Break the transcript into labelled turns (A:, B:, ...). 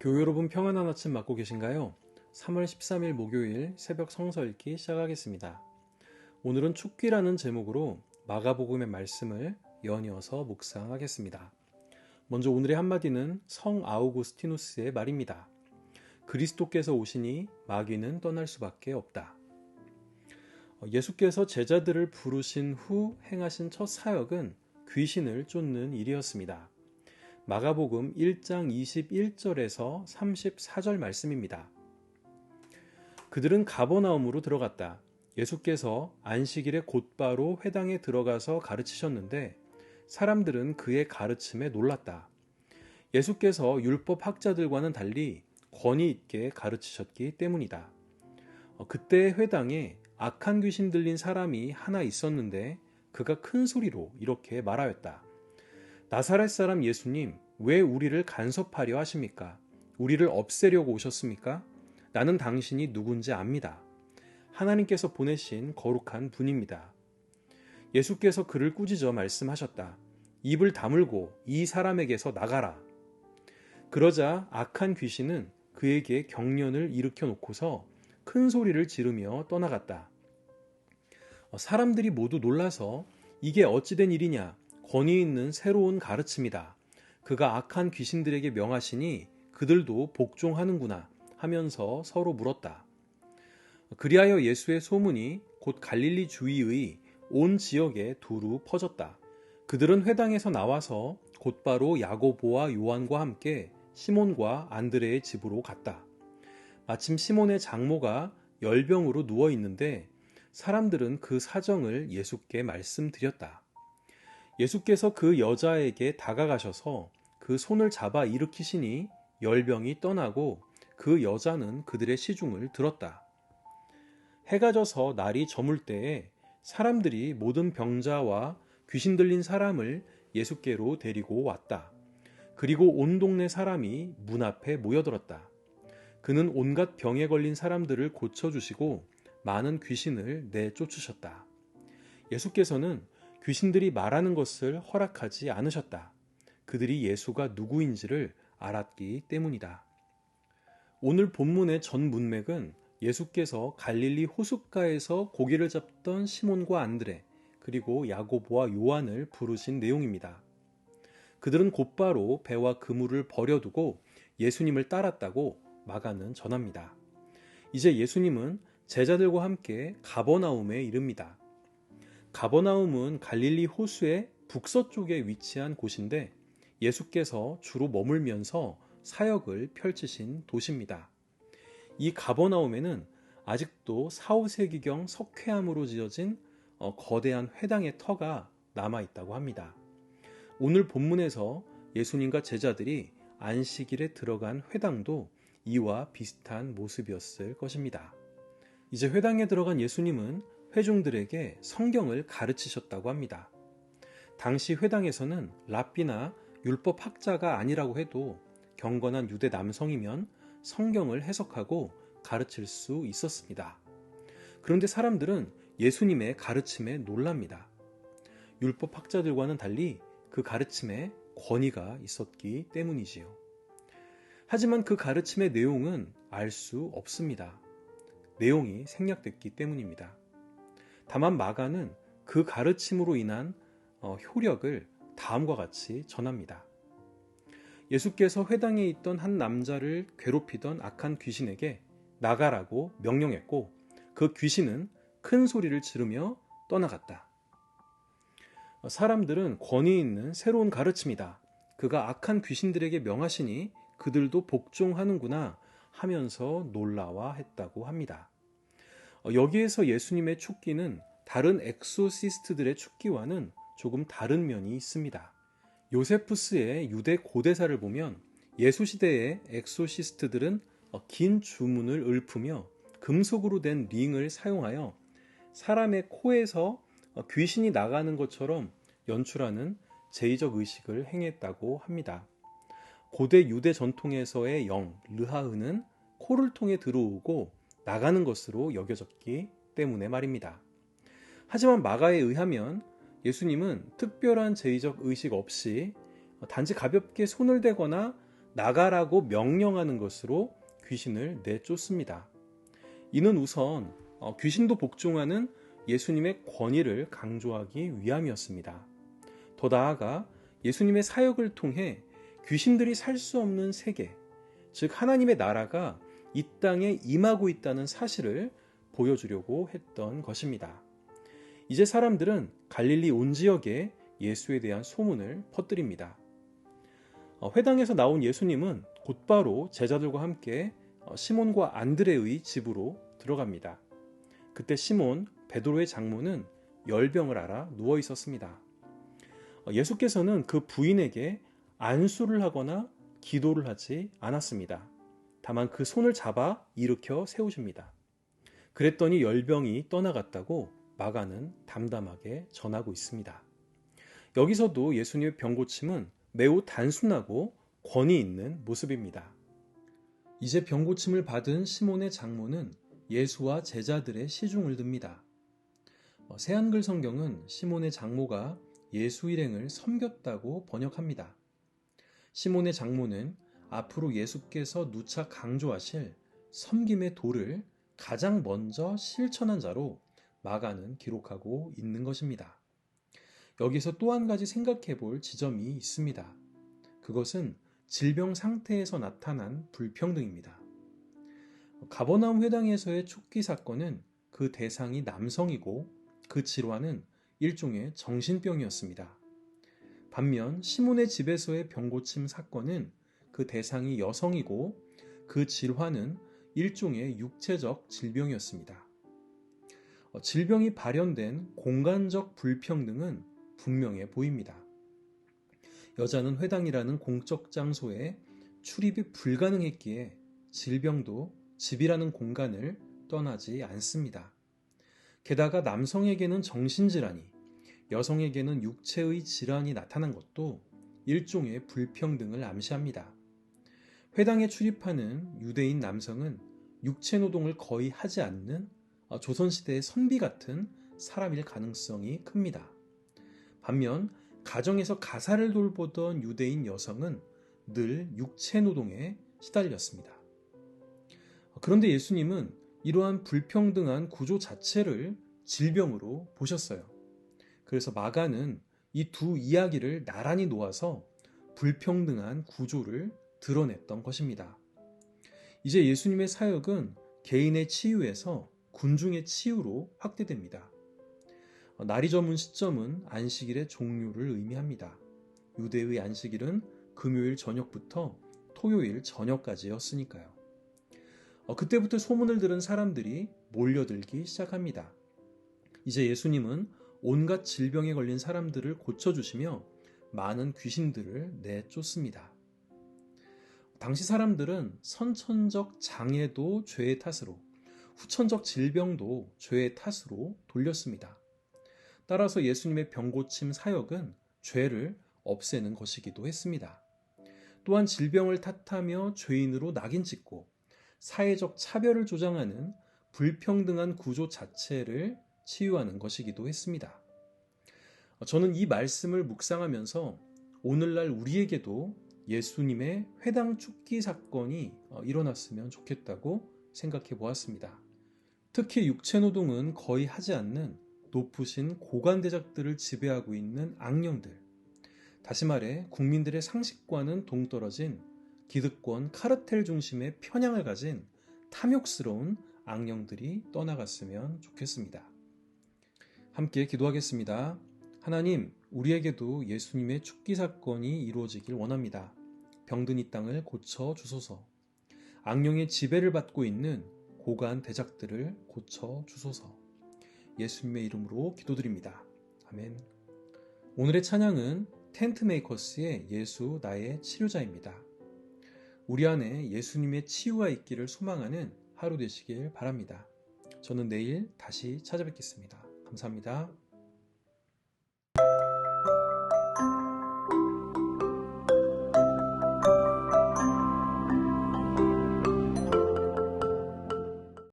A: 교회 여러분 평안한 아침 맞고 계신가요? 3월 13일 목요일 새벽 성서 읽기 시작하겠습니다. 오늘은 축기라는 제목으로 마가복음의 말씀을 연이어서 묵상하겠습니다. 먼저 오늘의 한마디는 성 아우구스티누스의 말입니다. 그리스도께서 오시니 마귀는 떠날 수밖에 없다. 예수께서 제자들을 부르신 후 행하신 첫 사역은 귀신을 쫓는 일이었습니다. 마가복음 1장 21절에서 34절 말씀입니다. 그들은 가버나움으로 들어갔다. 예수께서 안식일에 곧바로 회당에 들어가서 가르치셨는데 사람들은 그의 가르침에 놀랐다. 예수께서 율법 학자들과는 달리 권위 있게 가르치셨기 때문이다. 그때 회당에 악한 귀신 들린 사람이 하나 있었는데 그가 큰 소리로 이렇게 말하였다. 나사렛 사람 예수님, 왜 우리를 간섭하려 하십니까? 우리를 없애려고 오셨습니까? 나는 당신이 누군지 압니다. 하나님께서 보내신 거룩한 분입니다. 예수께서 그를 꾸짖어 말씀하셨다. 입을 다물고 이 사람에게서 나가라. 그러자 악한 귀신은 그에게 경련을 일으켜 놓고서 큰 소리를 지르며 떠나갔다. 사람들이 모두 놀라서 이게 어찌된 일이냐? 권위 있는 새로운 가르침이다. 그가 악한 귀신들에게 명하시니 그들도 복종하는구나 하면서 서로 물었다. 그리하여 예수의 소문이 곧 갈릴리 주위의 온 지역에 두루 퍼졌다. 그들은 회당에서 나와서 곧바로 야고보와 요한과 함께 시몬과 안드레의 집으로 갔다. 마침 시몬의 장모가 열병으로 누워 있는데 사람들은 그 사정을 예수께 말씀드렸다. 예수께서 그 여자에게 다가가셔서 그 손을 잡아 일으키시니 열병이 떠나고 그 여자는 그들의 시중을 들었다. 해가 져서 날이 저물 때에 사람들이 모든 병자와 귀신 들린 사람을 예수께로 데리고 왔다. 그리고 온 동네 사람이 문 앞에 모여들었다. 그는 온갖 병에 걸린 사람들을 고쳐주시고 많은 귀신을 내쫓으셨다. 예수께서는 귀신들이 말하는 것을 허락하지 않으셨다. 그들이 예수가 누구인지를 알았기 때문이다. 오늘 본문의 전 문맥은 예수께서 갈릴리 호숫가에서 고기를 잡던 시몬과 안드레 그리고 야고보와 요한을 부르신 내용입니다. 그들은 곧바로 배와 그물을 버려두고 예수님을 따랐다고 마가는 전합니다. 이제 예수님은 제자들과 함께 가버나움에 이릅니다. 가버나움은 갈릴리 호수의 북서쪽에 위치한 곳인데 예수께서 주로 머물면서 사역을 펼치신 도시입니다. 이 가버나움에는 아직도 4, 5세기경 석회암으로 지어진 거대한 회당의 터가 남아있다고 합니다. 오늘 본문에서 예수님과 제자들이 안식일에 들어간 회당도 이와 비슷한 모습이었을 것입니다. 이제 회당에 들어간 예수님은 회중들에게 성경을 가르치셨다고 합니다. 당시 회당에서는 랍비나 율법 학자가 아니라고 해도 경건한 유대 남성이면 성경을 해석하고 가르칠 수 있었습니다. 그런데 사람들은 예수님의 가르침에 놀랍니다. 율법 학자들과는 달리 그 가르침에 권위가 있었기 때문이지요. 하지만 그 가르침의 내용은 알 수 없습니다. 내용이 생략됐기 때문입니다. 다만 마가는 그 가르침으로 인한 효력을 다음과 같이 전합니다. 예수께서 회당에 있던 한 남자를 괴롭히던 악한 귀신에게 나가라고 명령했고 그 귀신은 큰 소리를 지르며 떠나갔다. 사람들은 권위 있는 새로운 가르침이다. 그가 악한 귀신들에게 명하시니 그들도 복종하는구나 하면서 놀라워했다고 합니다. 여기에서 예수님의 축기는 다른 엑소시스트들의 축기와는 조금 다른 면이 있습니다. 요세푸스의 유대 고대사를 보면 예수 시대의 엑소시스트들은 긴 주문을 읊으며 금속으로 된 링을 사용하여 사람의 코에서 귀신이 나가는 것처럼 연출하는 제의적 의식을 행했다고 합니다. 고대 유대 전통에서의 영, 르하흐는 코를 통해 들어오고 나가는 것으로 여겨졌기 때문에 말입니다. 하지만 마가에 의하면 예수님은 특별한 제의적 의식 없이 단지 가볍게 손을 대거나 나가라고 명령하는 것으로 귀신을 내쫓습니다. 이는 우선 귀신도 복종하는 예수님의 권위를 강조하기 위함이었습니다. 더 나아가 예수님의 사역을 통해 귀신들이 살 수 없는 세계, 즉 하나님의 나라가 이 땅에 임하고 있다는 사실을 보여주려고 했던 것입니다. 이제 사람들은 갈릴리 온 지역에 예수에 대한 소문을 퍼뜨립니다. 회당에서 나온 예수님은 곧바로 제자들과 함께 시몬과 안드레의 집으로 들어갑니다. 그때 시몬, 베드로의 장모는 열병을 앓아 누워 있었습니다. 예수께서는 그 부인에게 안수를 하거나 기도를 하지 않았습니다. 다만 그 손을 잡아 일으켜 세우십니다. 그랬더니 열병이 떠나갔다고 마가는 담담하게 전하고 있습니다. 여기서도 예수님의 병고침은 매우 단순하고 권위 있는 모습입니다. 이제 병고침을 받은 시몬의 장모는 예수와 제자들의 시중을 듭니다. 새한글 성경은 시몬의 장모가 예수 일행을 섬겼다고 번역합니다. 시몬의 장모는 앞으로 예수께서 누차 강조하실 섬김의 도를 가장 먼저 실천한 자로 마가는 기록하고 있는 것입니다. 여기서 또 한 가지 생각해 볼 지점이 있습니다. 그것은 질병 상태에서 나타난 불평등입니다. 가버나움 회당에서의 촉기 사건은 그 대상이 남성이고 그 질환은 일종의 정신병이었습니다. 반면 시몬의 집에서의 병고침 사건은 그 대상이 여성이고 그 질환은 일종의 육체적 질병이었습니다. 질병이 발현된 공간적 불평등은 분명해 보입니다. 여자는 회당이라는 공적 장소에 출입이 불가능했기에 질병도 집이라는 공간을 떠나지 않습니다. 게다가 남성에게는 정신질환이, 여성에게는 육체의 질환이 나타난 것도 일종의 불평등을 암시합니다. 회당에 출입하는 유대인 남성은 육체 노동을 거의 하지 않는 조선시대의 선비 같은 사람일 가능성이 큽니다. 반면 가정에서 가사를 돌보던 유대인 여성은 늘 육체 노동에 시달렸습니다. 그런데 예수님은 이러한 불평등한 구조 자체를 질병으로 보셨어요. 그래서 마가는 이 두 이야기를 나란히 놓아서 불평등한 구조를 드러냈던 것입니다. 이제 예수님의 사역은 개인의 치유에서 군중의 치유로 확대됩니다. 날이 저문 시점은 안식일의 종료를 의미합니다. 유대의 안식일은 금요일 저녁부터 토요일 저녁까지였으니까요. 그때부터 소문을 들은 사람들이 몰려들기 시작합니다. 이제 예수님은 온갖 질병에 걸린 사람들을 고쳐주시며 많은 귀신들을 내쫓습니다. 당시 사람들은 선천적 장애도 죄의 탓으로, 후천적 질병도 죄의 탓으로 돌렸습니다. 따라서 예수님의 병고침 사역은 죄를 없애는 것이기도 했습니다. 또한 질병을 탓하며 죄인으로 낙인 찍고 사회적 차별을 조장하는 불평등한 구조 자체를 치유하는 것이기도 했습니다. 저는 이 말씀을 묵상하면서 오늘날 우리에게도 예수님의 회당 촉기 사건이 일어났으면 좋겠다고 생각해 보았습니다. 특히 육체노동은 거의 하지 않는 높으신 고관대작들을 지배하고 있는 악령들, 다시 말해 국민들의 상식과는 동떨어진 기득권 카르텔 중심의 편향을 가진 탐욕스러운 악령들이 떠나갔으면 좋겠습니다. 함께 기도하겠습니다. 하나님, 우리에게도 예수님의 촉기 사건이 이루어지길 원합니다. 병든 이 땅을 고쳐 주소서. 악령의 지배를 받고 있는 고관 대작들을 고쳐 주소서. 예수님의 이름으로 기도드립니다. 아멘. 오늘의 찬양은 텐트메이커스의 예수 나의 치료자입니다. 우리 안에 예수님의 치유가 있기를 소망하는 하루 되시길 바랍니다. 저는 내일 다시 찾아뵙겠습니다. 감사합니다.